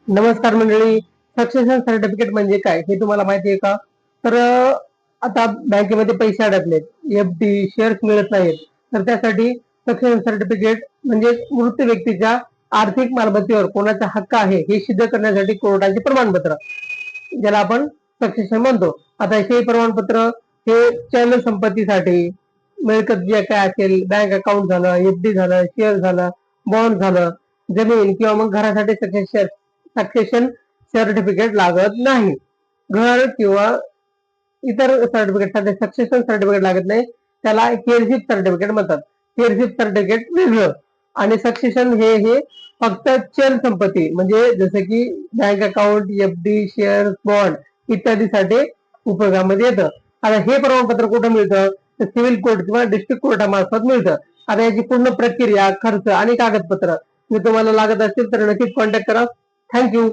नमस्कार मंडळी. Succession certificate म्हणजे काय हे तुम्हाला माहिती आहे का? तर आता बँकेमध्ये पैसे अडकलेत, एफडी शेअर्स मिळत नाहीत, तर त्यासाठी सक्सेशन सर्टिफिकेट म्हणजे मृत व्यक्तीच्या आर्थिक मालमत्तेवर कोणाचा हक्क आहे हे सिद्ध करण्यासाठी कोर्टाचे प्रमाणपत्र, ज्याला आपण सक्सेशन म्हणतो. आता हे प्रमाणपत्र हे चल संपत्तीसाठी, मिळकत जे काय असेल, बँक अकाउंट झालं, एफडी झालं, शेअर झालं, बॉन्ड झालं, जमीन किंवा मग घरासाठी सक्सेशन सर्टिफिकेट लागत नाही. घर किंवा इतर सर्टिफिकेटसाठी सक्सेशन सर्टिफिकेट लागत नाही, त्याला हेअरशिप सर्टिफिकेट म्हणतात. हेअरशिप सर्टिफिकेट वेगळं आणि सक्सेशन हे फक्त चल संपत्ती म्हणजे जसं की bank account, FD, share, bond इत्यादीसाठी उपयोगामध्ये येतं. आता हे प्रमाणपत्र कुठं मिळतं? तर सिव्हिल कोर्ट किंवा डिस्ट्रिक्ट कोर्टामार्फत मिळतं. आता याची पूर्ण प्रक्रिया, खर्च आणि कागदपत्र जर तुम्हाला लागत असतील तर नक्कीच कॉन्टॅक्ट करा. थँक्यू.